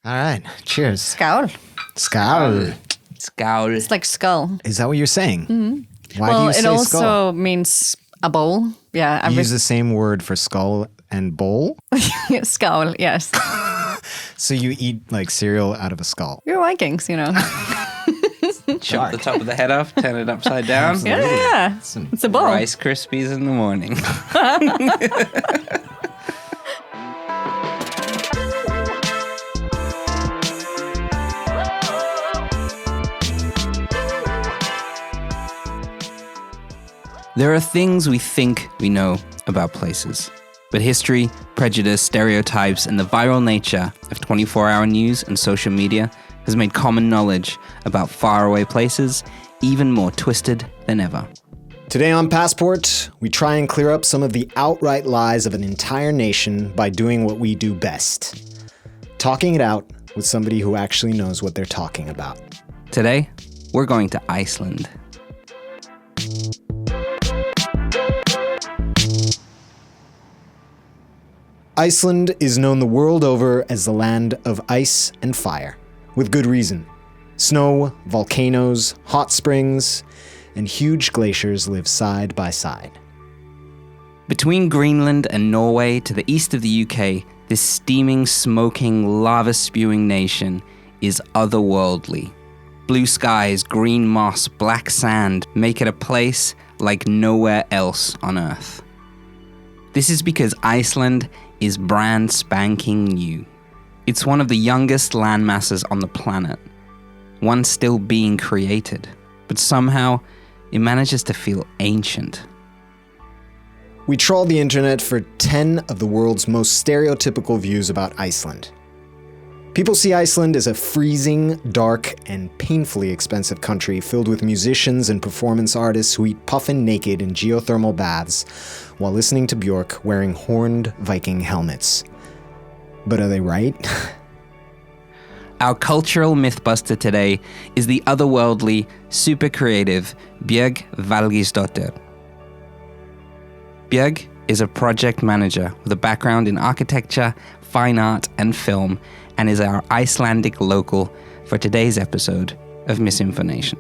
All right. Cheers. Skål. Skål. Skål. It's like skull. Is that what you're saying? Mm-hmm. Why do you say it also skull? means a bowl. Yeah. You use the same word for skull and bowl? Skål, yes. So you eat like cereal out of a skull? You're Vikings, you know. Chop the top of the head off, turn it upside down. Yeah. It's a bowl. Rice Krispies in the morning. There are things we think we know about places. But history, prejudice, stereotypes, and the viral nature of 24-hour news and social media has made common knowledge about faraway places even more twisted than ever. Today on Passport, we try and clear up some of the outright lies of an entire nation by doing what we do best. Talking it out with somebody who actually knows what they're talking about. Today, we're going to Iceland. Iceland is known the world over as the land of ice and fire, with good reason. Snow, volcanoes, hot springs, and huge glaciers live side by side. Between Greenland and Norway to the east of the UK, this steaming, smoking, lava-spewing nation is otherworldly. Blue skies, green moss, black sand make it a place like nowhere else on Earth. This is because Iceland is brand spanking new. It's one of the youngest landmasses on the planet, one still being created, but somehow it manages to feel ancient. We trawled the internet for 10 of the world's most stereotypical views about Iceland. People see Iceland as a freezing, dark, and painfully expensive country filled with musicians and performance artists who eat puffin naked in geothermal baths while listening to Björk wearing horned Viking helmets. But are they right? Our cultural mythbuster today is the otherworldly, super creative Björg Valgeirsdóttir. Björg is a project manager with a background in architecture, fine art, and film, and is our Icelandic local for today's episode of MisInfoNation.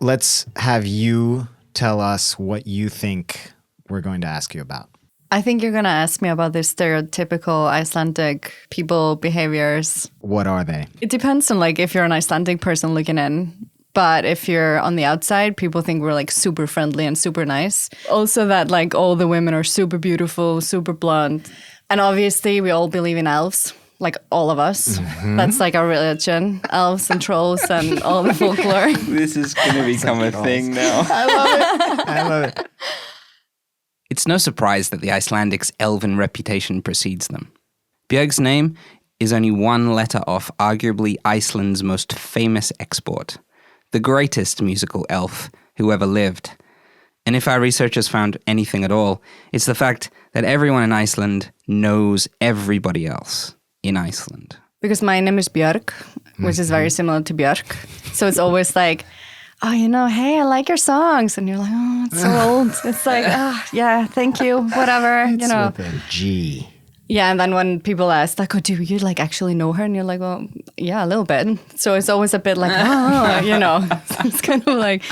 Let's have you tell us what you think we're going to ask you about. I think you're going to ask me about the stereotypical Icelandic people behaviors. What are they? It depends on like if you're an Icelandic person looking in. But if you're on the outside, people think we're like super friendly and super nice. Also that like all the women are super beautiful, super blonde. And obviously we all believe in elves, like all of us. Mm-hmm. That's like our religion, elves and trolls and all the folklore. This is going to become a thing now. I love it. It's no surprise that the Icelandic's elven reputation precedes them. Björg's name is only one letter off arguably Iceland's most famous export, the greatest musical elf who ever lived. And if our researchers found anything at all, it's the fact that everyone in Iceland knows everybody else in Iceland. Because my name is Björk, which is very similar to Björk. So it's always like, oh, you know, hey, I like your songs. And you're like, oh, it's so old. It's like, oh, yeah, thank you, whatever, you know. With a G. Yeah, and then when people ask, like, oh, do you like actually know her? And you're like, well, yeah, a little bit. So it's always a bit like, oh, you know. It's kind of like...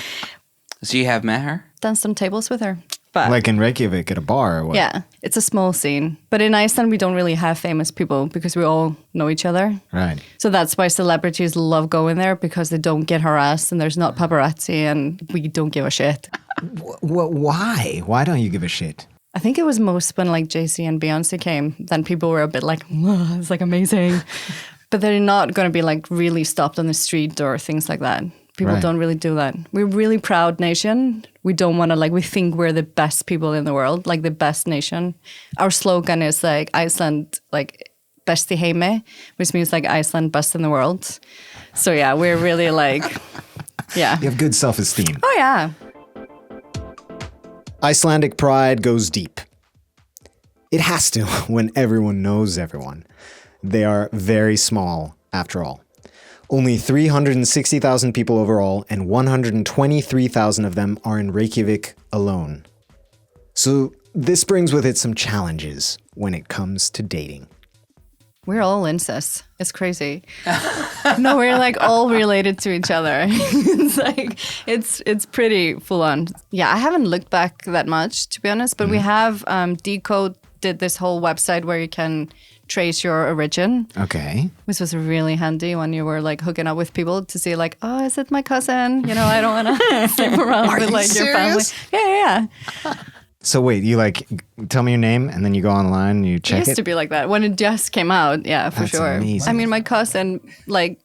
So you have met her? Done some tables with her. But like in Reykjavik at a bar or what? Yeah, it's a small scene. But in Iceland, we don't really have famous people because we all know each other. Right. So that's why celebrities love going there because they don't get harassed and there's not paparazzi and we don't give a shit. Why? Why don't you give a shit? I think it was most when like Jay-Z and Beyonce came, then people were a bit like, oh, it's like amazing. But they're not going to be like really stopped on the street or things like that. People don't really do that. We're a really proud nation. We don't want to like, we think we're the best people in the world, like the best nation. Our slogan is like Iceland, like best í heimi, which means like Iceland best in the world. So yeah, we're really like, yeah. You have good self-esteem. Oh yeah. Icelandic pride goes deep. It has to when everyone knows everyone. They are very small, after all. Only 360,000 people overall, and 123,000 of them are in Reykjavik alone. So this brings with it some challenges when it comes to dating. We're all incest. It's crazy. No, we're like all related to each other. It's like it's pretty full on. Yeah, I haven't looked back that much, to be honest, but we have Decode did this whole website where you can trace your origin. Okay. Which was really handy when you were like hooking up with people to see like, oh, is it my cousin? You know, I don't want to sleep around with like your family. Yeah. So wait, you like tell me your name and then you go online and you check it? It used to be like that when it just came out. Yeah, for sure. Amazing. I mean, my cousin like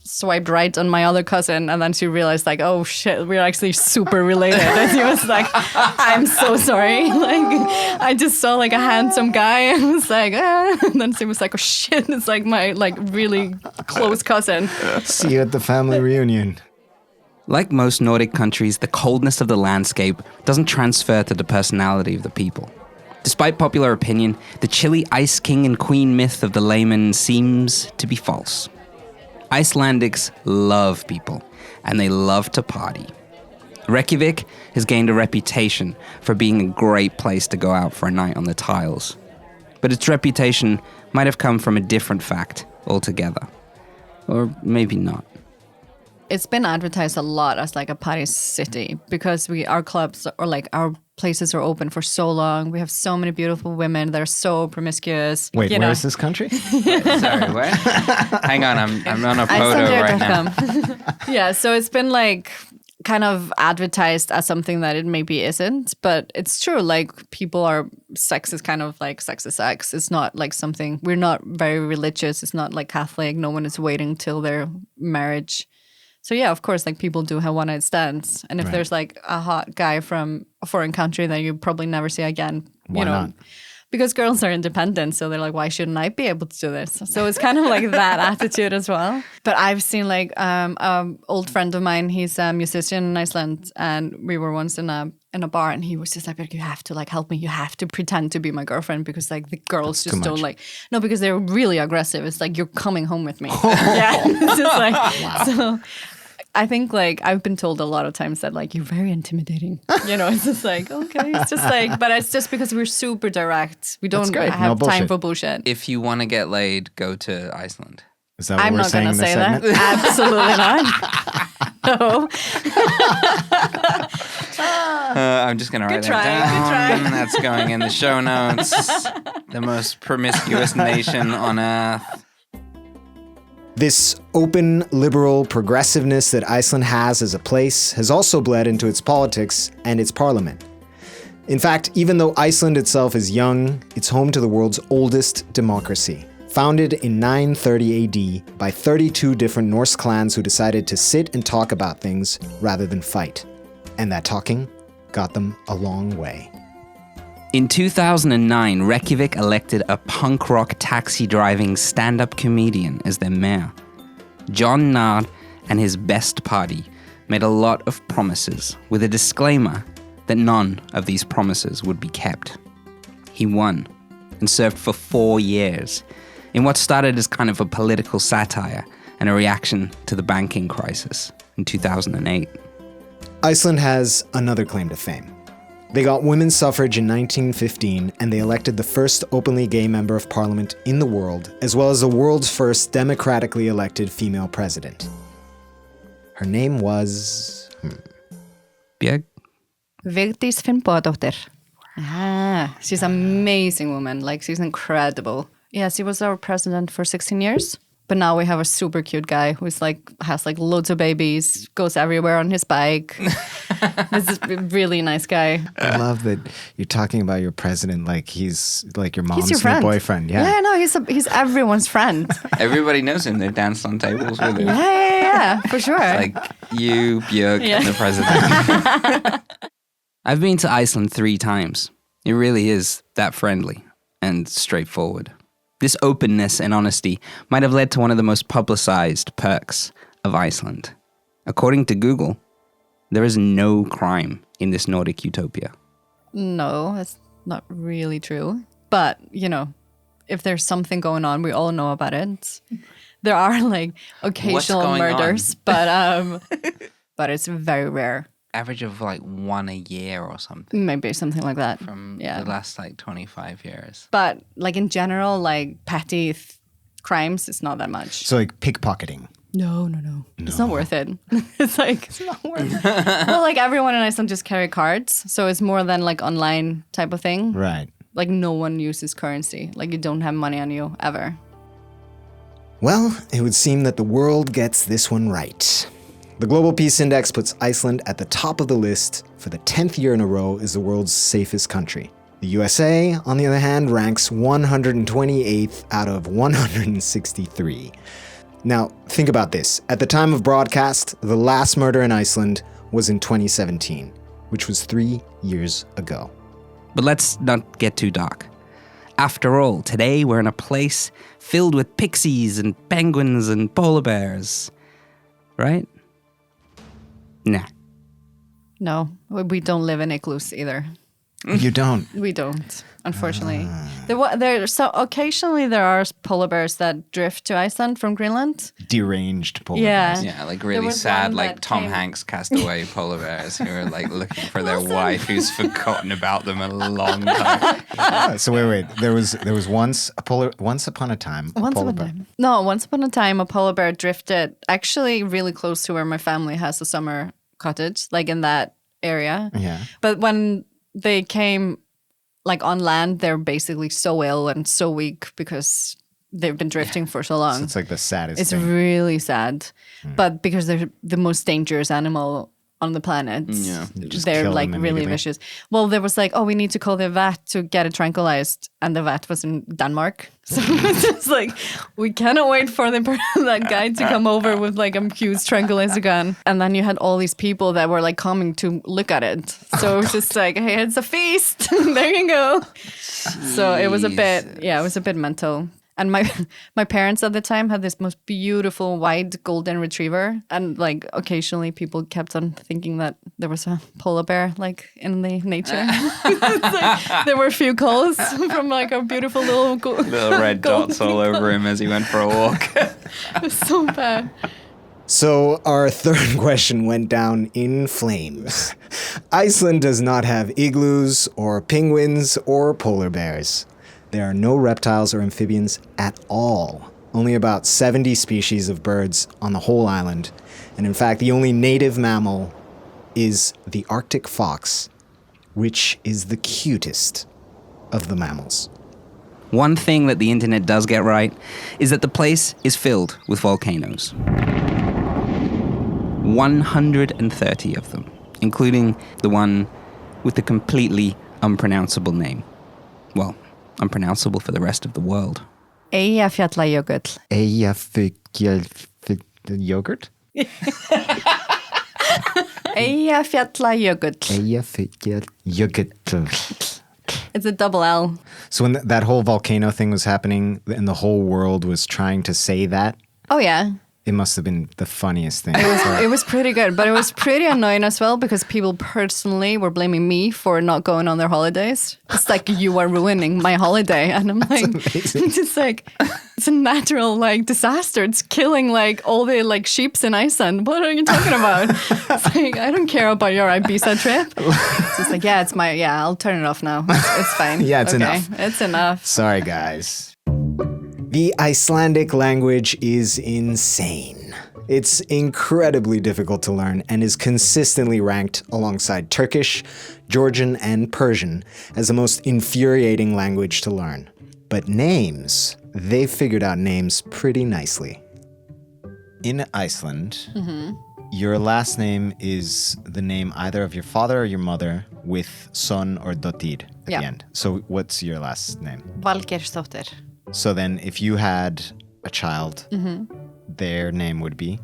swiped right on my other cousin and then she realized like, oh shit, we're actually super related. And she was like, I'm so sorry. Like I just saw like a handsome guy and was like, ah. And then she was like, oh shit, it's like my like really close cousin. See you at the family reunion. Like most Nordic countries, the coldness of the landscape doesn't transfer to the personality of the people. Despite popular opinion, the chilly ice king and queen myth of the layman seems to be false. Icelandics love people, and they love to party. Reykjavik has gained a reputation for being a great place to go out for a night on the tiles. But its reputation might have come from a different fact altogether. Or maybe not. It's been advertised a lot as like a party city because our clubs or like our places are open for so long. We have so many beautiful women that are so promiscuous. Wait, where is this country? Sorry, where? Hang on, I'm on a photo right now. Yeah, so it's been like kind of advertised as something that it maybe isn't, but it's true. Like sex is kind of like sex is sex. It's not like something, we're not very religious. It's not like Catholic. No one is waiting till their marriage. So yeah, of course, like people do have one-night stands. And if there's like a hot guy from a foreign country that you probably never see again, why not? Because girls are independent. So they're like, why shouldn't I be able to do this? So it's kind of like that attitude as well. But I've seen like an old friend of mine, he's a musician in Iceland. And we were once in a bar and he was just like, you have to like help me. You have to pretend to be my girlfriend because like the girls just don't like, no, because they're really aggressive. It's like, you're coming home with me. Yeah. It's just like, wow. So I think like I've been told a lot of times that like you're very intimidating. You know, it's just like, okay, it's just like, but it's just because we're super direct. We don't have time for bullshit. If you want to get laid, go to Iceland. Is that what we're saying? I'm not going to say that. Absolutely not. No. I'm just going to write that down. Good try. That's going in the show notes. The most promiscuous nation on earth. This open, liberal progressiveness that Iceland has as a place has also bled into its politics and its parliament. In fact, even though Iceland itself is young, it's home to the world's oldest democracy. Founded in 930 AD by 32 different Norse clans who decided to sit and talk about things rather than fight. And that talking got them a long way. In 2009, Reykjavik elected a punk rock taxi driving stand-up comedian as their mayor. John Nard and his best party made a lot of promises with a disclaimer that none of these promises would be kept. He won and served for 4 years in what started as kind of a political satire and a reaction to the banking crisis in 2008. Iceland has another claim to fame. They got women's suffrage in 1915, and they elected the first openly gay member of parliament in the world, as well as the world's first democratically elected female president. Her name was... Björk? Vigdís Finnbogadóttir. She's an amazing woman. Like, she's incredible. Yeah, she was our president for 16 years. But now we have a super cute guy who's like has like loads of babies, goes everywhere on his bike. This is a really nice guy. I love that you're talking about your president like he's like your mom's new boyfriend. Yeah, no, he's everyone's friend. Everybody knows him. They dance on tables with him. Yeah, for sure. It's like you, Björk, and the president. I've been to Iceland 3 times. It really is that friendly and straightforward. This openness and honesty might have led to one of the most publicized perks of Iceland. According to Google, there is no crime in this Nordic utopia. No, that's not really true. But, you know, if there's something going on, we all know about it. There are like occasional murders, but it's very rare. average of like one a year or something Maybe something like that. from Yeah. the last like 25 years. But like in general, like petty crimes, it's not that much. So like pickpocketing. No. It's not worth it. It's not worth it. Well, like everyone in Iceland just carry cards. So it's more than like online type of thing. Right. Like no one uses currency. Like you don't have money on you ever. Well, it would seem that the world gets this one right. The Global Peace Index puts Iceland at the top of the list for the 10th year in a row as the world's safest country. The USA, on the other hand, ranks 128th out of 163. Now, think about this. At the time of broadcast, the last murder in Iceland was in 2017, which was 3 years ago. But let's not get too dark. After all, today we're in a place filled with pixies and penguins and polar bears. Right? Nah. No, we don't live in igloos either. You don't. We don't, unfortunately. So occasionally there are polar bears that drift to Iceland from Greenland. Deranged polar Yeah. bears. Yeah, like There really was sad, one like that Tom came- Hanks castaway polar bears who are like looking for their wife who's forgotten about them a long time. So wait. There was once upon a time. a polar bear. Once upon a time, a polar bear drifted actually really close to where my family has a summer cottage, like in that area. Yeah. But when they came like on land, they're basically so ill and so weak because they've been drifting for so long. So it's like the saddest It's thing. really sad. But because they're the most dangerous animal on the planet, Yeah. Just they're kill like them really immediately. vicious. Well, there was like, oh, we need to call the vet to get it tranquilized, and the vet was in Denmark. So it's just like, we cannot wait for that guy to come over with like a huge tranquilizer gun. And then you had all these people that were like coming to look at it. So it was just like, hey, it's a feast. There you go. So it was a bit mental. And my parents at the time had this most beautiful white golden retriever, and like occasionally people kept on thinking that there was a polar bear like in the nature. It's like, there were a few calls from like our beautiful little Little red dots all over him as he went for a walk. It was so bad. So our third question went down in flames. Iceland does not have igloos or penguins or polar bears. There are no reptiles or amphibians at all. Only about 70 species of birds on the whole island. And in fact, the only native mammal is the Arctic fox, which is the cutest of the mammals. One thing that the internet does get right is that the place is filled with volcanoes. 130 of them, including the one with the completely unpronounceable name. Well, unpronounceable for the rest of the world. Eyjafjallajökull. Yogurt? Eyjafjallajökull. It's a double L. So when that whole volcano thing was happening and the whole world was trying to say that, Oh yeah. it must have been the funniest thing. It was pretty good, but it was pretty annoying as well because people personally were blaming me for not going on their holidays. It's like, you are ruining my holiday. And I'm like, it's just like, it's a natural like disaster. It's killing like all the like sheeps in Iceland. What are you talking about? It's like, I don't care about your Ibiza trip. It's just like, I'll turn it off now. It's fine. Yeah, it's okay, enough. It's enough. Sorry, guys. The Icelandic language is insane. It's incredibly difficult to learn and is consistently ranked alongside Turkish, Georgian, and Persian as the most infuriating language to learn. But names, they've figured out names pretty nicely. In Iceland, your last name is the name either of your father or your mother with son or dottir at the end. So what's your last name? Valgeirsdóttir. So then if you had a child, their name would be?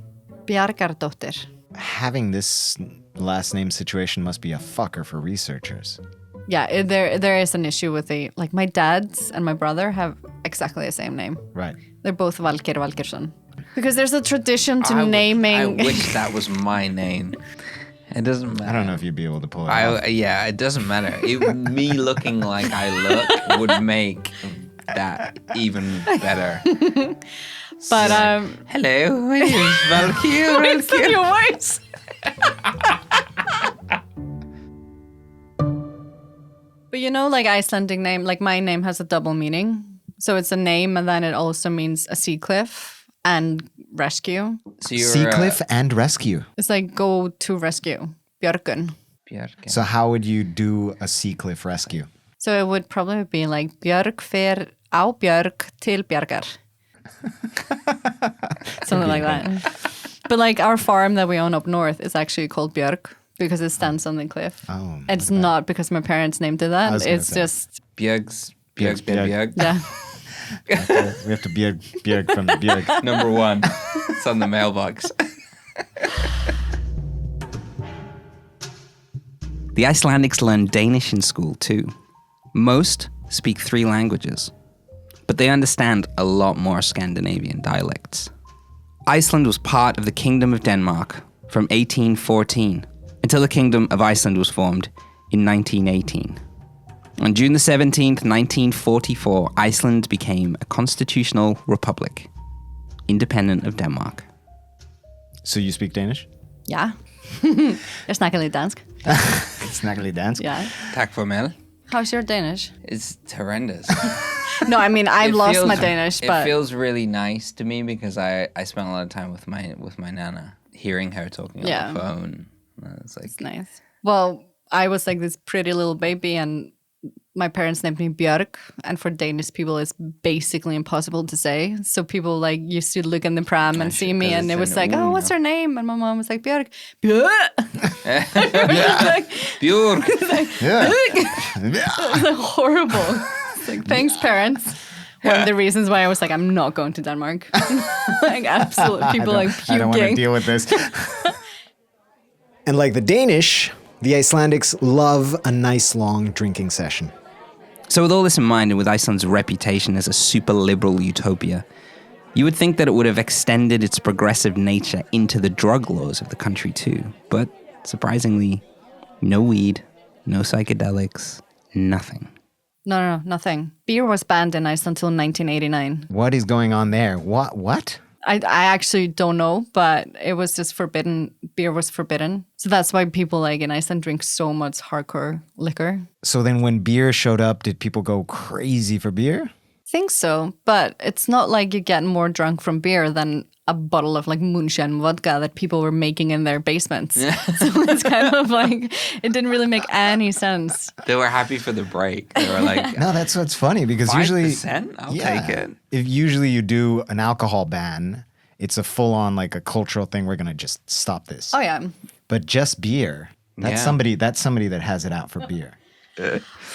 Bjargardóttir. Having this last name situation must be a fucker for researchers. Yeah, there is an issue with like my dad's and my brother have exactly the same name. Right. They're both Valgeir Valgeirsson. Because there's a tradition to naming. I wish that was my name. It doesn't matter. I don't know if you'd be able to pull it off. Yeah, it doesn't matter. Me looking like I look would make that even better. But Hello, my name is Valkyrie. Listen to your voice. But you know, like Icelandic name, like my name has a double meaning. So it's a name and then it also means a sea cliff and rescue. So you're, Sea cliff and rescue. It's like go to rescue. Björken. Björk. So how would you do a sea cliff rescue? So it would probably be like Björk fer á Björk til Bjargar. Something like that. But like our farm that we own up north is actually called Björk because it stands on the cliff. Oh, It's not because my parents named it that. It's say. just, Björk's Björk. Björk. yeah. We have to Björk from the Björk. Number 1. It's on the mailbox. The Icelandics learn Danish in school too. Most speak 3 languages, but they understand a lot more Scandinavian dialects. Iceland was part of the Kingdom of Denmark from 1814 until the Kingdom of Iceland was formed in 1918. On June the 17th, 1944, Iceland became a constitutional republic, independent of Denmark. So you speak Danish? Ja. Jeg snakker lidt dansk. Snakker lidt dansk? Yeah. Tak for mail. How's your Danish? It's horrendous. No, I mean, I've It lost feels- my Danish, It but feels really nice to me because I spent a lot of time with my nana, hearing her talking Yeah. on the phone. It's like it's nice. Well, I was like this pretty little baby and my parents named me Björk, and for Danish people, it's basically impossible to say. So people like used to look in the pram and see me, and it was like, "Oh, what's her name?" And my mom was like, "Björk." Björk. Like, Björk. Yeah. it's like horrible. It's like, thanks, parents. One of the reasons why I was like, I'm not going to Denmark. Like absolute people like puking. I don't want to deal with this. And like the Danish, the Icelandics love a nice long drinking session. So with all this in mind, and with Iceland's reputation as a super liberal utopia, you would think that it would have extended its progressive nature into the drug laws of the country too. But surprisingly, no weed, no psychedelics, nothing. No, nothing. Beer was banned in Iceland until 1989. What is going on there? What? I actually don't know, but it was just forbidden. Beer was forbidden. So that's why people like in Iceland drink so much hardcore liquor. So then when beer showed up, did people go crazy for beer? Think so, but it's not like you get more drunk from beer than a bottle of like moonshine vodka that people were making in their basements. So it's kind of like, it didn't really make any sense. They were happy for the break. They were like, No, that's what's funny because usually 5%? I'll take it. If usually you do an alcohol ban, it's a full on like a cultural thing. We're gonna just stop this. Oh yeah. But just beer, that's Yeah. somebody that has it out for beer.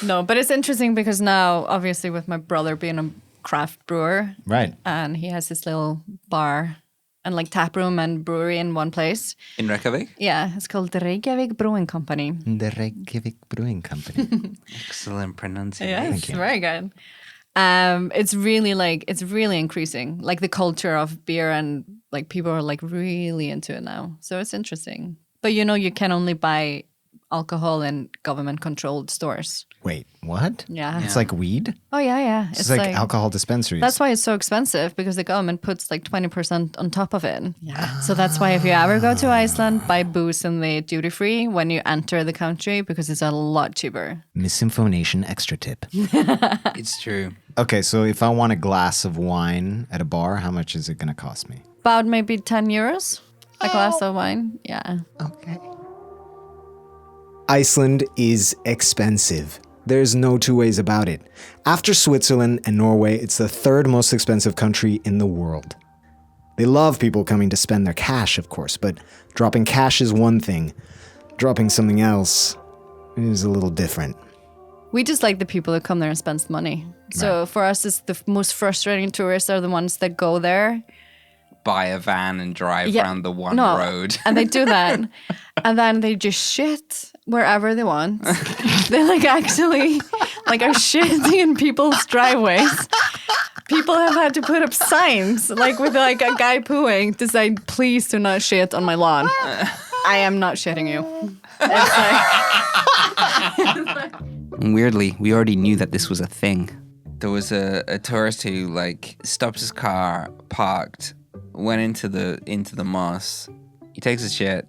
No, but it's interesting because now, obviously, with my brother being a craft brewer, Right. and he has this little bar and like tap room and brewery in one place. In Reykjavik? Yeah, it's called the Reykjavik Brewing Company. The Reykjavik Brewing Company. Excellent pronunciation. Yeah, it's you. very good. It's really increasing, like the culture of beer, and like people are like really into it now. So it's interesting. But you know, you can only buy alcohol in government-controlled stores. Wait, what? Yeah. It's like weed? Oh yeah. It's like alcohol dispensaries. That's why it's so expensive, because the government puts like 20% on top of it. Yeah. So that's why if you ever go to Iceland, buy booze in the duty free when you enter the country, because it's a lot cheaper. MisInfoNation extra tip. It's true. Okay, so if I want a glass of wine at a bar, how much is it going to cost me? About maybe 10 euros a glass of wine. Yeah. Okay. Iceland is expensive. There's no two ways about it. After Switzerland and Norway, it's the third most expensive country in the world. They love people coming to spend their cash, of course, but dropping cash is one thing. Dropping something else is a little different. We just like the people that come there and spend money. So for us, it's the most frustrating tourists are the ones that go there. Buy a van and drive around the one road. And they do that. And then they just shit wherever they want. They like actually like are shitting in people's driveways. People have had to put up signs like with like a guy pooing to say, please do not shit on my lawn. I am not shitting you. And weirdly, we already knew that this was a thing. There was a tourist who like stopped his car, parked, went into the moss. He takes a shit,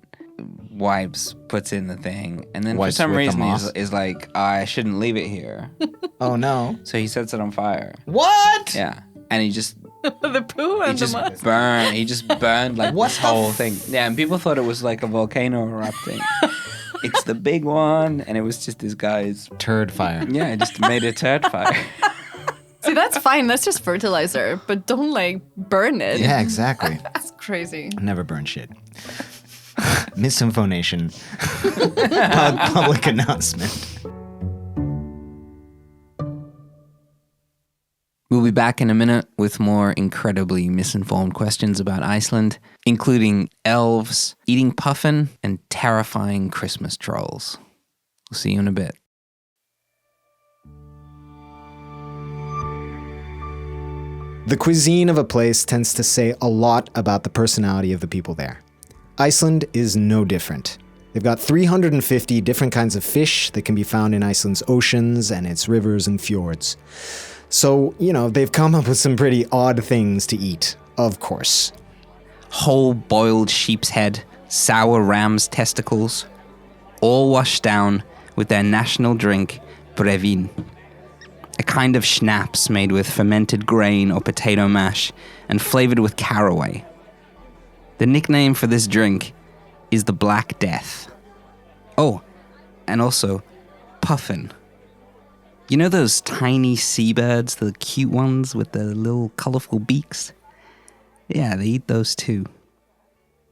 wipes, puts in the thing, and then Wipes for some with the reason moss? is like, I shouldn't leave it here. Oh no. So he sets it on fire. What? Yeah. And he just The poo and the mud. He just burned like this whole thing. Yeah, and people thought it was like a volcano erupting. It's the big one, and it was just this guy's Turd fire. Yeah, it just made a turd fire. See, that's fine. That's just fertilizer, but don't like burn it. Yeah, exactly. That's crazy. Never burn shit. MisInfoNation. Public announcement. We'll be back in a minute with more incredibly misinformed questions about Iceland, including elves, eating puffin, and terrifying Christmas trolls. We'll see you in a bit. The cuisine of a place tends to say a lot about the personality of the people there. Iceland is no different. They've got 350 different kinds of fish that can be found in Iceland's oceans and its rivers and fjords. So, they've come up with some pretty odd things to eat, of course. Whole boiled sheep's head, sour ram's testicles, all washed down with their national drink, brevin, a kind of schnapps made with fermented grain or potato mash and flavored with caraway. The nickname for this drink is the Black Death. Oh, and also puffin. You know those tiny seabirds, the cute ones with the little colorful beaks? Yeah, they eat those too.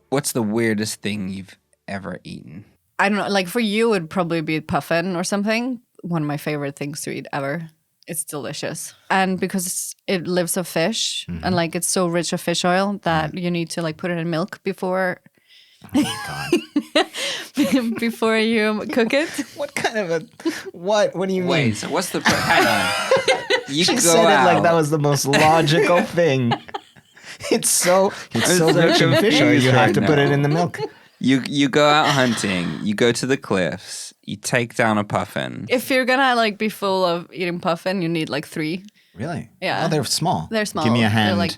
What's the weirdest thing you've ever eaten? I don't know. Like for you, it'd probably be puffin or something. One of my favorite things to eat ever. It's delicious. And because it lives off fish and like it's so rich of fish oil that you need to like put it in milk before Oh my God. before you cook it. What kind of a... What do you mean? Wait, so what's the... Hang on. You She go said it out. like that was the most logical thing. It's so so rich in fish oil, you have to confused put right it in the milk. You go out hunting, you go to the cliffs, you take down a puffin. If you're gonna like be full of eating puffin, you need like 3. Really? Yeah. Oh, they're small. They're small. Give me a hand. They're like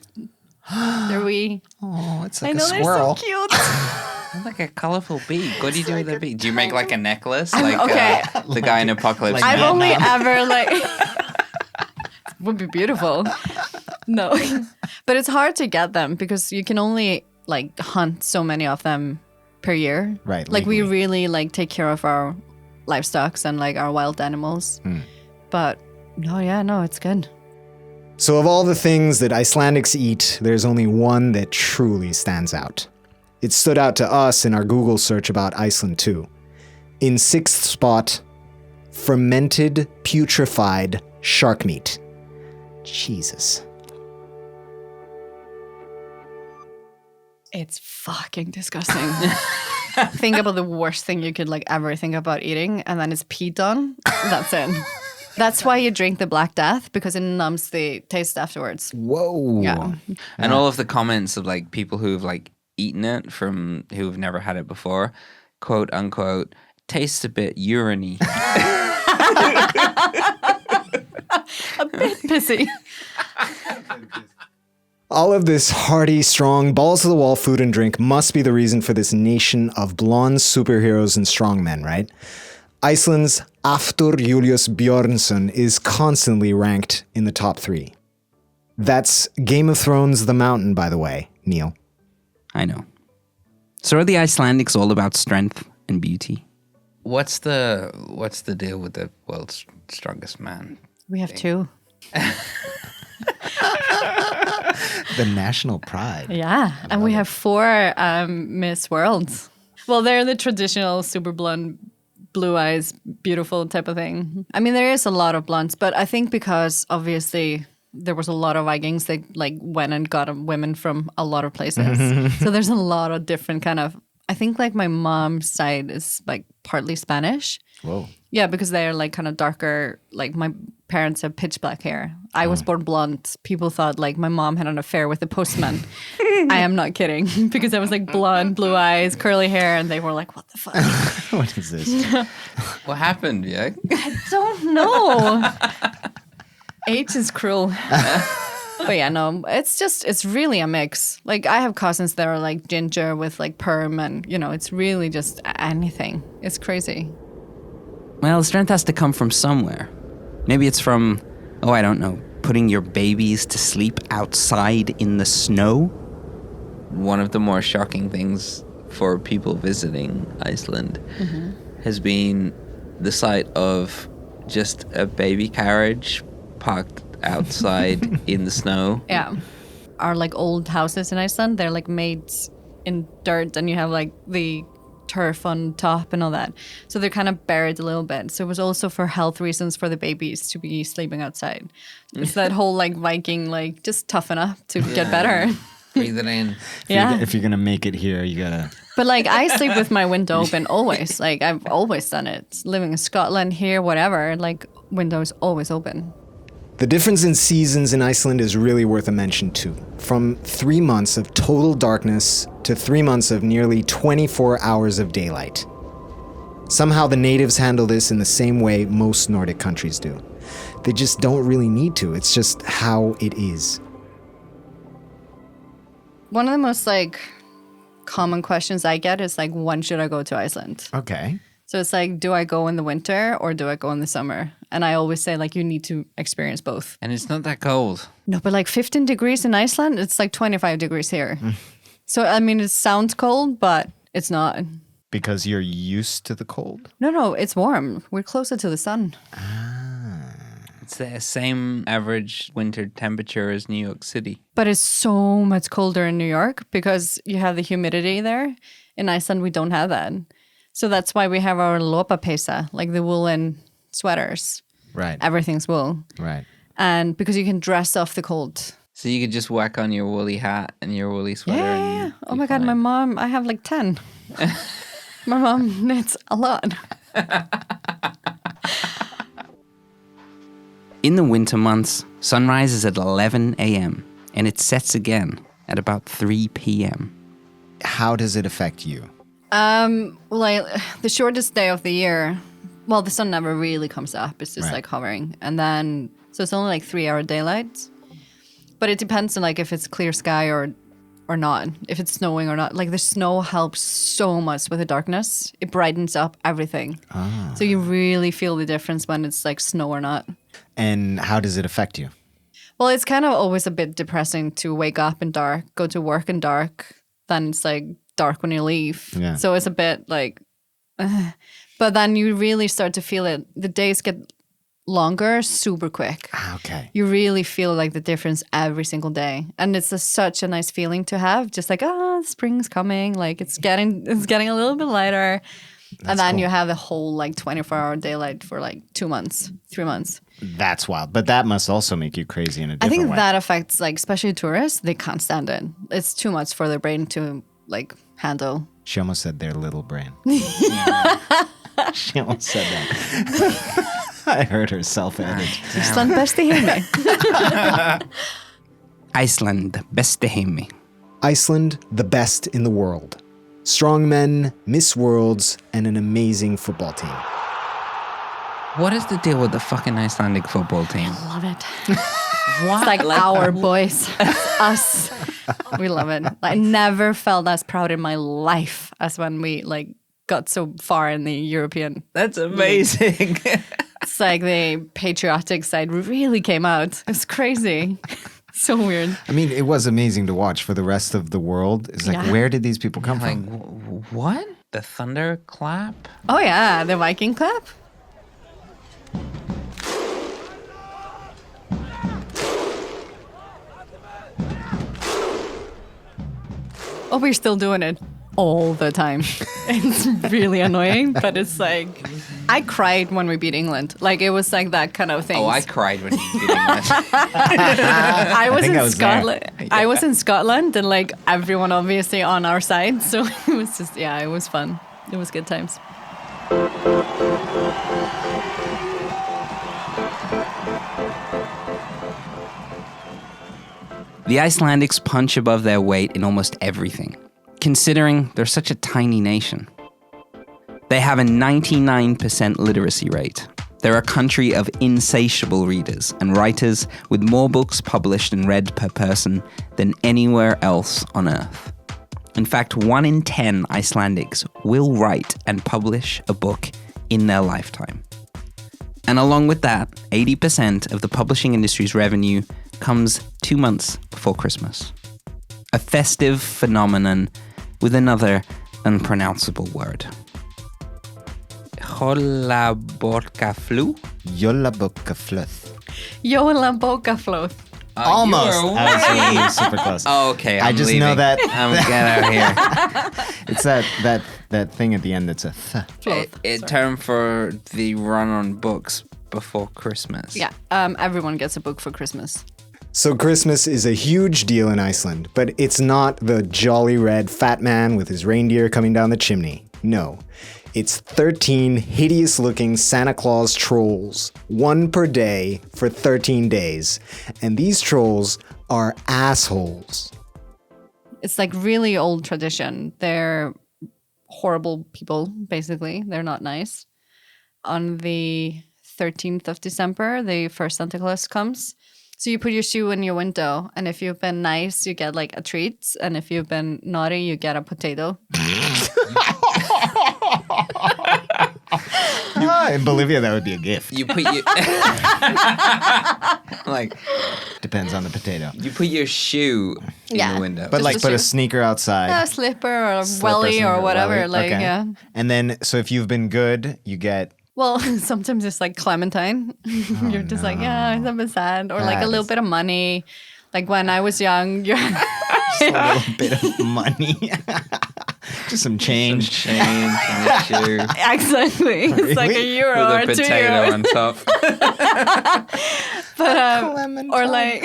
they're wee. Oh, it's like I know a squirrel. they're so cute. Like a colorful beak. What do you do with a beak? Do you make like a necklace? okay. The guy in Apocalypse Like I've Now? only ever like would be beautiful. No. But it's hard to get them because you can only like hunt so many of them per year. Right, Like we legally. really like take care of our livestock and like our wild animals. But no, it's good. So of all the things that Icelandics eat, there's only one that truly stands out. It stood out to us in our Google search about Iceland too. In 6th spot, fermented, putrefied shark meat. Jesus. It's fucking disgusting. Think about the worst thing you could like ever think about eating, and then it's peed on. That's it. That's why you drink the Black Death, because it numbs the taste afterwards. Whoa. Yeah. And all of the comments of like people who've like eaten it from who've never had it before, quote unquote, tastes a bit urine-y. A bit pissy. All of this hearty, strong, balls-to-the-wall food and drink must be the reason for this nation of blonde superheroes and strongmen, right? Iceland's Aftur Julius Björnsson is constantly ranked in the top 3. That's Game of Thrones The Mountain, by the way, Neil. I know. So are the Icelandics all about strength and beauty? What's the deal with the world's strongest man? We have 2. The national pride. Yeah. And we have 4 Miss Worlds. Well, they're the traditional super blonde, blue eyes, beautiful type of thing. I mean, there is a lot of blondes, but I think because obviously there was a lot of Vikings that like went and got women from a lot of places. So there's a lot of different kind of, I think like my mom's side is like partly Spanish. Whoa. Yeah, because they're like kind of darker. Like my parents have pitch black hair. I was born blonde. People thought like my mom had an affair with the postman. I am not kidding, because I was like blonde, blue eyes, curly hair, and they were like, "What the fuck?" What is this? What happened, Björk? Don't know. Age is cruel. But yeah, no, it's really a mix. Like I have cousins that are like ginger with like perm and, it's really just anything. It's crazy. Well, strength has to come from somewhere. Maybe it's from, I don't know, putting your babies to sleep outside in the snow. One of the more shocking things for people visiting Iceland has been the sight of just a baby carriage parked outside in the snow. Yeah. Our like old houses in Iceland, they're like made in dirt and you have like the turf on top and all that. So they're kind of buried a little bit. So it was also for health reasons for the babies to be sleeping outside. It's that whole like Viking, like just toughen up to get better. Breathe it in. If you're going to make it here, you got to... But like I sleep with my window open always. Like I've always done it. Living in Scotland, here, whatever, like windows always open. The difference in seasons in Iceland is really worth a mention too. From 3 months of total darkness to 3 months of nearly 24 hours of daylight. Somehow the natives handle this in the same way most Nordic countries do. They just don't really need to. It's just how it is. One of the most like common questions I get is like, when should I go to Iceland? Okay. So it's like, do I go in the winter or do I go in the summer? And I always say like, you need to experience both. And it's not that cold. No, but like 15 degrees in Iceland, it's like 25 degrees here. So, I mean, it sounds cold, but it's not. Because you're used to the cold? No, it's warm. We're closer to the sun. It's the same average winter temperature as New York City. But it's so much colder in New York because you have the humidity there. In Iceland, we don't have that. So that's why we have our lopapeysa, like the woolen sweaters. Right. Everything's wool. Right. And because you can dress off the cold. So you could just whack on your woolly hat and your woolly sweater. Yeah. And Oh my God, my mom, I have like 10. My mom knits a lot. In the winter months, sunrise is at 11 a.m. and it sets again at about 3 p.m. How does it affect you? Like the shortest day of the year, well, the sun never really comes up. It's just like hovering. And then, so it's only like 3-hour daylight. But it depends on like if it's clear sky or not, if it's snowing or not. Like the snow helps so much with the darkness. It brightens up everything. So you really feel the difference when it's like snow or not. And how does it affect you? Well, it's kind of always a bit depressing to wake up in dark, go to work in dark. Then it's like dark when you leave. Yeah. So it's a bit like, but then you really start to feel it. The days get longer super quick. Okay. You really feel like the difference every single day. And it's such a nice feeling to have. Just like, spring's coming. Like it's getting a little bit lighter. And then you have the whole like 24-hour daylight for like 2 months, 3 months. That's wild. But that must also make you crazy in a I different think way. that affects like especially tourists. They can't stand it. It's too much for their brain to like handle. She almost said their little brain. She almost said that. I heard her self-edit. Iceland besti heimi. Iceland, beste heimi. Iceland, the best in the world. Strong men, Miss Worlds, and an amazing football team. What is the deal with the fucking Icelandic football team? Love it. It's like our boys, us. We love it. I never felt as proud in my life as when we like got so far in the European. That's amazing. It's like the patriotic side really came out. It's crazy. So weird. I mean, it was amazing to watch. For the rest of the world, it's like, where did these people come Like, from? what? The thunderclap? Oh yeah, the Viking clap. Oh, we're still doing it all the time. It's really annoying, but it's like, I cried when we beat England. Like, it was like that kind of thing. Oh, I cried when you beat England. I was think in I was there. Scotland. I was in Scotland, and like everyone obviously on our side. So it was just, it was fun. It was good times. The Icelandics punch above their weight in almost everything, considering they're such a tiny nation. They have a 99% literacy rate, They're a country of insatiable readers and writers with more books published and read per person than anywhere else on Earth. In fact, 1 in 10 Icelandics will write and publish a book in their lifetime. And along with that, 80% of the publishing industry's revenue comes 2 months before Christmas. A festive phenomenon with another unpronounceable word. Hollabokaflu? Jólabókaflöð. Jólabókaflóð. Almost. You were I was way- really super close. Oh, okay, I I'm just leaving. know that I'm get out of here. it's that thing at the end that's a th. It termed for the run on books before Christmas. Yeah, everyone gets a book for Christmas. So Christmas is a huge deal in Iceland, but it's not the jolly red fat man with his reindeer coming down the chimney. No. It's 13 hideous-looking Santa Claus trolls, 1 per day for 13 days. And these trolls are assholes. It's like really old tradition. They're horrible people, basically. They're not nice. On the 13th of December, the first Santa Claus comes. So you put your shoe in your window, and if you've been nice, you get like a treat. And if you've been naughty, you get a potato. In Bolivia, that would be a gift. You put your like Depends on the potato. you put your shoe in Yeah. the window. But Just like a put a shoe. sneaker outside. A slipper or a slipper, welly or sneaker, whatever. welly. Like, Okay. yeah. And then, so if you've been good, you get... Well, sometimes it's like Clementine. You're just like, yeah, it's a bit sad. Or like a That little is- bit of money. Like when I was young, you're a little bit of money. Just some change. Change in your shoe exactly. It's like Really? €1 or with a potato €2. on top. But or like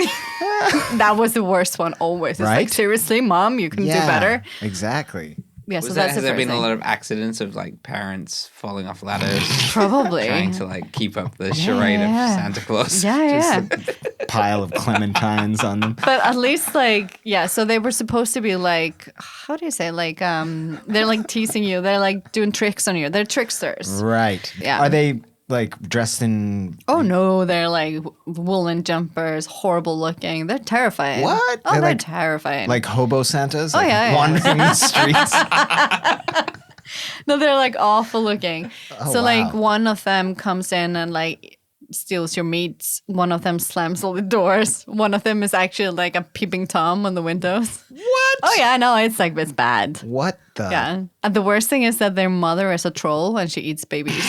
that was the worst one always. It's Right? like, seriously, mom, you can do better. Exactly. Yeah, so Was that's has the there first been thing. a lot of accidents of like parents falling off ladders Probably. trying to like keep up the charade yeah. of Santa Claus? Yeah. Pile of clementines on them. But at least like, yeah, so they were supposed to be like, how do you say, like, they're like teasing you. They're like doing tricks on you. They're tricksters. Right. Yeah. Are they like dressed in... Oh no, they're like woolen jumpers, horrible looking. They're terrifying. What? Oh, They're they're like- terrifying. Like hobo Santas? Oh, Like yeah, yeah. wandering the streets? No, they're like awful looking. So like wow. one of them comes in and like steals your meat. One of them slams all the doors. One of them is actually like a peeping Tom on the windows. What? Oh yeah, no, it's like it's bad. What the? Yeah. And the worst thing is that their mother is a troll and she eats babies.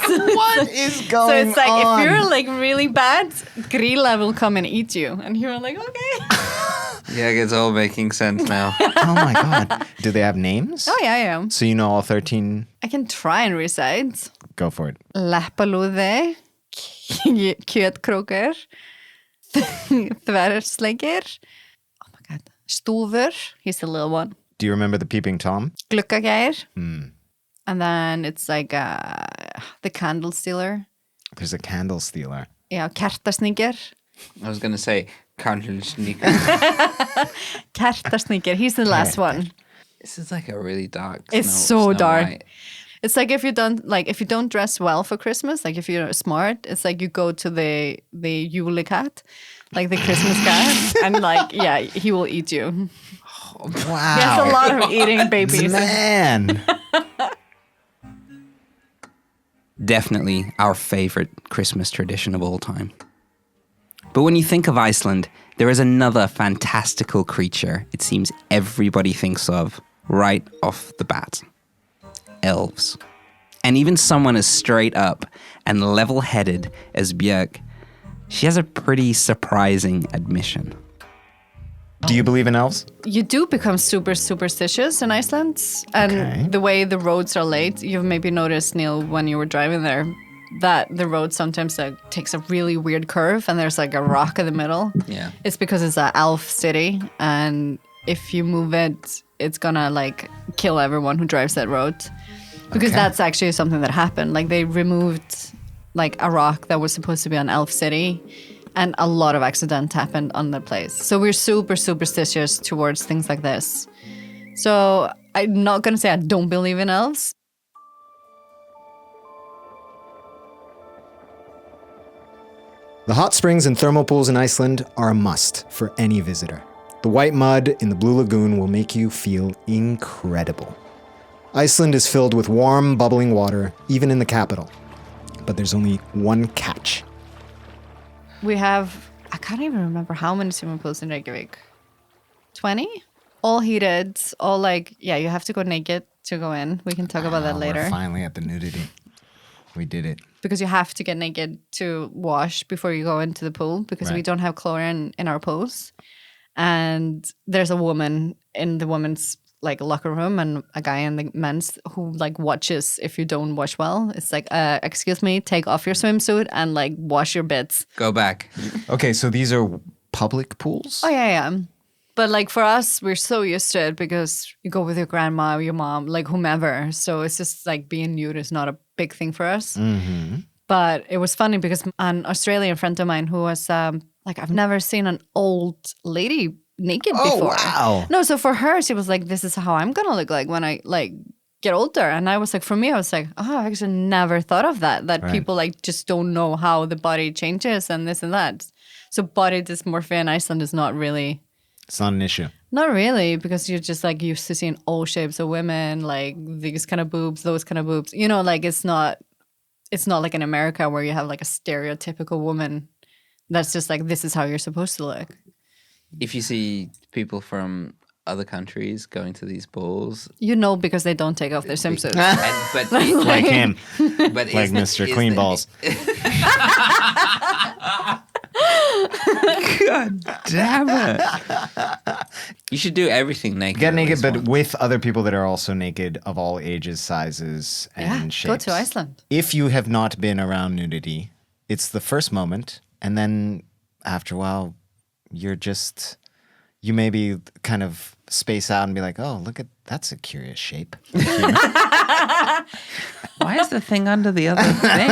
What is So going it's like on? if you're like really bad, Grilla will come and eat you. And you're like, okay. Yeah, it's all making sense now. Oh my God. Do they have names? Oh yeah, yeah. So you know all 13? I can try and recite. Go for it. Leppalúði, kjötkrókur, þversleikir, oh my god, stúfur, he's the little one, Do you remember the peeping Tom? gluggagæir, and then it's like the candle stealer, There's a candle stealer. yeah, kertasníkir, I was gonna say Country Sneaker. kertasníkir, he's the last one. This is like a really dark. It's so dark. It's like if you don't dress well for Christmas, like if you're smart, it's like you go to the Yule cat, like the Christmas cat, and like yeah, he will eat you. Wow. There's a lot of eating babies. Man. Definitely our favorite Christmas tradition of all time. But when you think of Iceland, there is another fantastical creature it seems everybody thinks of right off the bat. Elves. And even someone as straight up and level-headed as Björk, she has a pretty surprising admission. Do you believe in elves? You do become super superstitious in Iceland, and Okay. the way the roads are laid, you've maybe noticed, Neil, when you were driving there, that the road sometimes takes a really weird curve, and there's like a rock in the middle. Yeah. It's because it's an elf city, and if you move it, it's gonna like kill everyone who drives that road. Because Okay. that's actually something that happened. Like they removed like a rock that was supposed to be an elf city, and a lot of accidents happened on the place. So we're super superstitious towards things like this. So I'm not gonna say I don't believe in elves. The hot springs and thermal pools in Iceland are a must for any visitor. The white mud in the Blue Lagoon will make you feel incredible. Iceland is filled with warm, bubbling water, even in the capital. But there's only one catch. We have, I can't even remember how many swimming pools in Reykjavik. 20? All heated, all like, yeah, you have to go naked to go in. We can talk about that later. We're finally at the nudity. We did it. Because you have to get naked to wash before you go into the pool because we don't have chlorine in our pools. And there's a woman in the women's like locker room and a guy in the men's who like watches if you don't wash well. It's like, excuse me, take off your swimsuit and like wash your bits. Go back. Okay, so these are public pools? Oh, yeah. But like for us, we're so used to it because you go with your grandma, your mom, like whomever. So it's just like being nude is not a big thing for us. Mm-hmm. But it was funny because an Australian friend of mine who was like, I've never seen an old lady naked before. Wow. No, so for her, she was like, this is how I'm going to look like when I like get older. And I was like, for me, I was like, oh, I actually never thought of that people like just don't know how the body changes and this and that. So body dysmorphia in Iceland is not really... It's not an issue. Not really, because you're just like used to seeing all shapes of women, like these kind of boobs, those kind of boobs. You know, like it's not like in America where you have like a stereotypical woman that's just like, this is how you're supposed to look. If you see people from other countries going to these balls, you know, because they don't take off their swimsuits. but Like him. But Like Mr. Clean Balls. God damn it. You should do everything naked. Get at naked, least but once. with other people that are also naked of all ages, sizes, and shapes. Go to Iceland. If you have not been around nudity, it's the first moment, and then after a while, you maybe kind of space out and be like, oh, look at, that's a curious shape. Why is the thing under the other thing?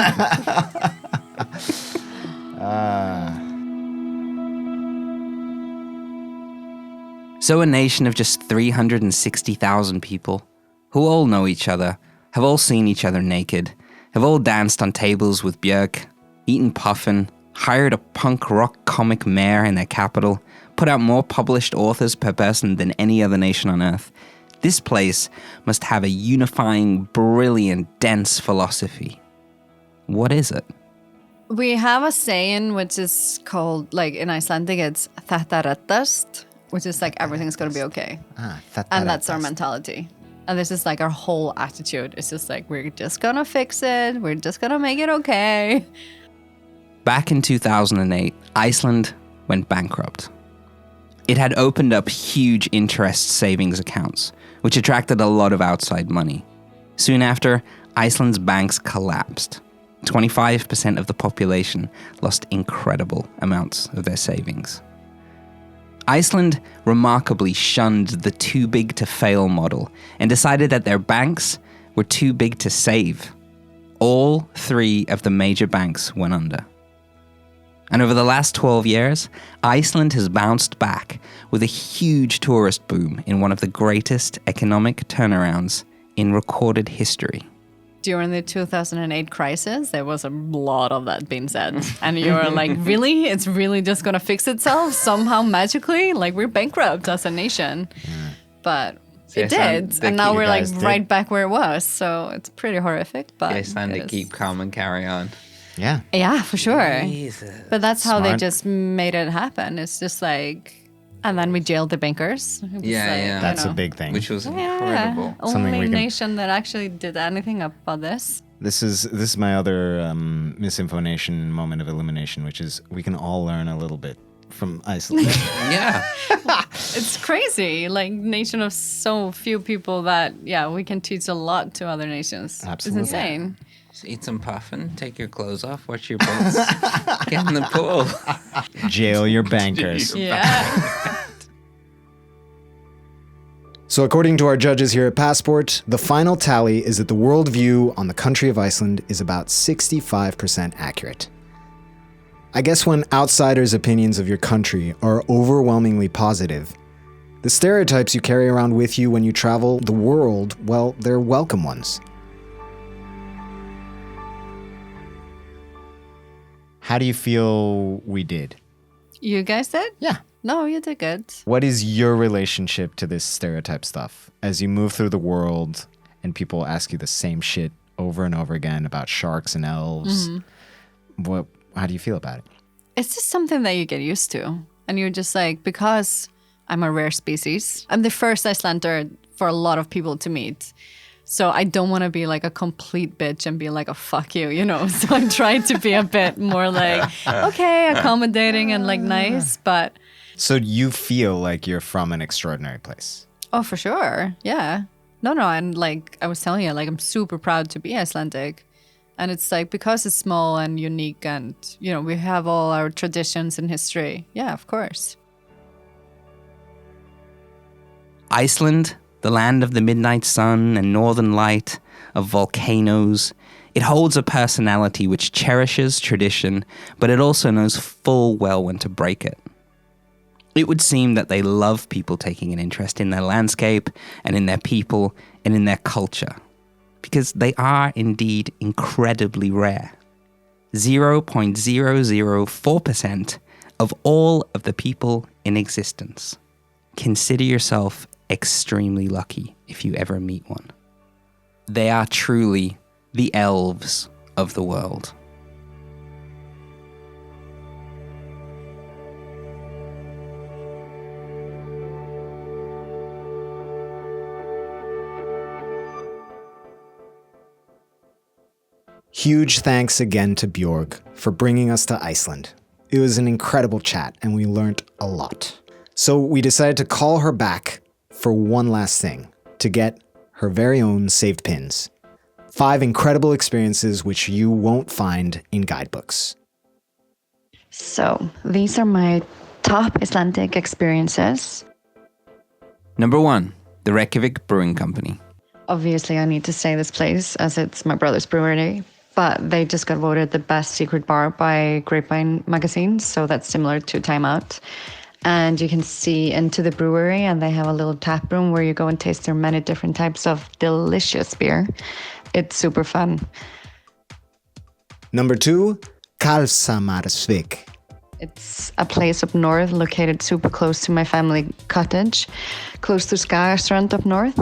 So a nation of just 360,000 people, who all know each other, have all seen each other naked, have all danced on tables with Björk, eaten Puffin, hired a punk rock comic mayor in their capital, put out more published authors per person than any other nation on earth. This place must have a unifying, brilliant, dense philosophy. What is it? We have a saying which is called, like in Icelandic, it's "Þetta reddast," which is like everything's going to be okay. And that's our mentality. And this is like our whole attitude. It's just like, we're just going to fix it. We're just going to make it okay. Back in 2008, Iceland went bankrupt. It had opened up huge interest savings accounts, which attracted a lot of outside money. Soon after, Iceland's banks collapsed. 25% of the population lost incredible amounts of their savings. Iceland remarkably shunned the too big to fail model and decided that their banks were too big to save. All 3 of the major banks went under. And over the last 12 years, Iceland has bounced back with a huge tourist boom in one of the greatest economic turnarounds in recorded history. During the 2008 crisis, there was a lot of that being said. And you were like, really? It's really just going to fix itself somehow magically? Like, we're bankrupt as a nation. But it did. And now we're like right back where it was. So it's pretty horrific. But the Icelandic keep calm and carry on. Yeah. Yeah, for sure. Jesus. But that's how they Smart. just made it happen. It's just like, and then we jailed the bankers. It was Yeah. That's a big thing. Which was incredible. Something Only we can- nation that actually did anything about this. This is my other MisInfoNation moment of illumination, which is we can all learn a little bit from Iceland. Yeah. It's crazy. Like, nation of so few people that, yeah, we can teach a lot to other nations. Absolutely. It's insane. Just eat some puffin, take your clothes off, watch your boots, get in the pool. Jail your bankers. Yeah. So according to our judges here at Passport, the final tally is that the worldview on the country of Iceland is about 65% accurate. I guess when outsiders' opinions of your country are overwhelmingly positive, the stereotypes you carry around with you when you travel the world, well, they're welcome ones. How do you feel we did? You guys did? Yeah. No, you did good. What is your relationship to this stereotype stuff? As you move through the world and people ask you the same shit over and over again about sharks and elves, how do you feel about it? It's just something that you get used to. And you're just like, because I'm a rare species, I'm the first Icelander for a lot of people to meet. So I don't want to be like a complete bitch and be like, oh, fuck you, you know? So I try to be a bit more like, okay, accommodating and like nice, but... So you feel like you're from an extraordinary place? Oh, for sure. Yeah. No, and like I was telling you, like I'm super proud to be Icelandic. And it's like, because it's small and unique and, you know, we have all our traditions and history. Yeah, of course. Iceland, the land of the midnight sun and northern light, of volcanoes. It holds a personality which cherishes tradition, but it also knows full well when to break it. It would seem that they love people taking an interest in their landscape and in their people and in their culture, because they are indeed incredibly rare. 0.004% of all of the people in existence. Consider yourself extremely lucky if you ever meet one. They are truly the elves of the world. Huge thanks again to Björg for bringing us to Iceland. It was an incredible chat and we learned a lot. So we decided to call her back for one last thing, to get her very own saved pins. 5 incredible experiences which you won't find in guidebooks. So these are my top Icelandic experiences. Number 1, the Reykjavik Brewing Company. Obviously, I need to say this place as it's my brother's brewery, but they just got voted the best secret bar by Grapevine magazine, so that's similar to Time Out. And you can see into the brewery, and they have a little tap room where you go and taste their many different types of delicious beer. It's super fun. Number 2, Kalsamarsvik. It's a place up north located super close to my family cottage, close to Skagastrand up north.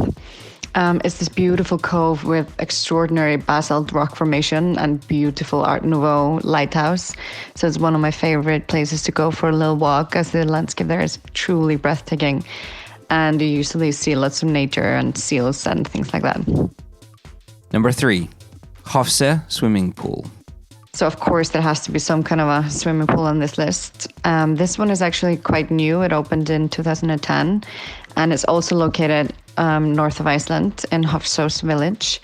It's this beautiful cove with extraordinary basalt rock formation and beautiful Art Nouveau lighthouse. So it's one of my favorite places to go for a little walk, as the landscape there is truly breathtaking. And you usually see lots of nature and seals and things like that. Number 3, Hofse Swimming Pool. So of course there has to be some kind of a swimming pool on this list. This one is actually quite new. It opened in 2010 and it's also located north of Iceland in Hofsós village.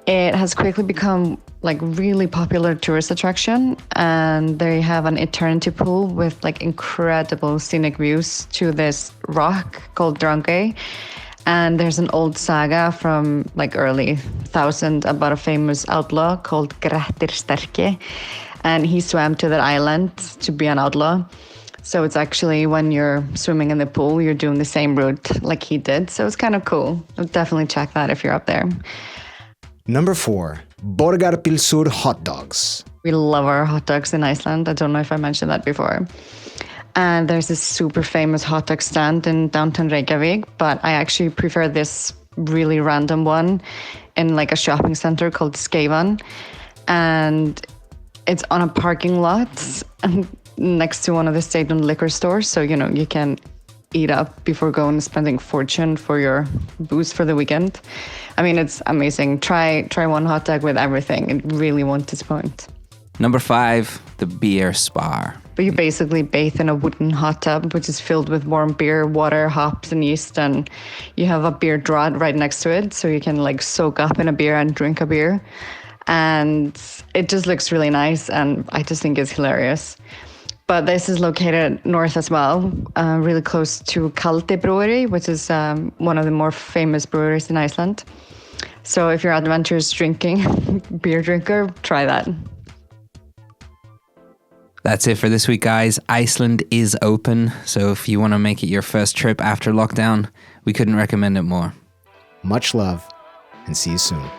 It has quickly become like really popular tourist attraction, and they have an eternity pool with like incredible scenic views to this rock called Drangey. And there's an old saga from like early 1000 about a famous outlaw called Grettir Sterki, and he swam to that island to be an outlaw. So it's actually, when you're swimming in the pool, you're doing the same route like he did. So it's kind of cool. I'll definitely check that if you're up there. Number 4, Borgarpilsur hot dogs. We love our hot dogs in Iceland. I don't know if I mentioned that before. And there's this super famous hot dog stand in downtown Reykjavik, but I actually prefer this really random one in like a shopping center called Skeifan. And it's on a parking lot next to one of the state-owned liquor stores. So, you know, you can eat up before going and spending fortune for your booze for the weekend. I mean, it's amazing. Try one hot dog with everything. It really won't disappoint. Number 5, the Beer Spa. But you basically bathe in a wooden hot tub, which is filled with warm beer, water, hops, and yeast. And you have a beer draught right next to it. So you can like soak up in a beer and drink a beer. And it just looks really nice. And I just think it's hilarious. But this is located north as well, really close to Kaldi Brewery, which is one of the more famous breweries in Iceland. So if you're adventurous drinking, beer drinker, try that. That's it for this week, guys. Iceland is open, so if you want to make it your first trip after lockdown, we couldn't recommend it more. Much love, and see you soon.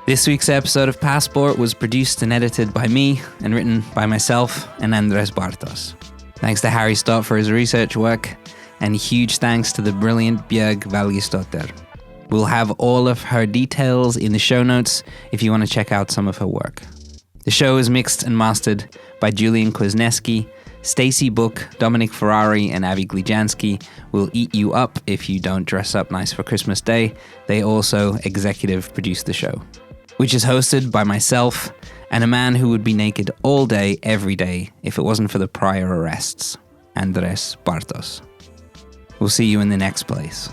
This week's episode of Passport was produced and edited by me and written by myself and Andres Bartos. Thanks to Harry Stott for his research work, and huge thanks to the brilliant Björg Valgeirsdóttir. We'll have all of her details in the show notes if you want to check out some of her work. The show is mixed and mastered by Julian Kwasniewski. Stacey Book, Dominic Ferrari, and Avi Glijansky will eat you up if you don't dress up nice for Christmas Day. They also executive produce the show, which is hosted by myself and a man who would be naked all day, every day, if it wasn't for the prior arrests, Andres Bartos. We'll see you in the next place.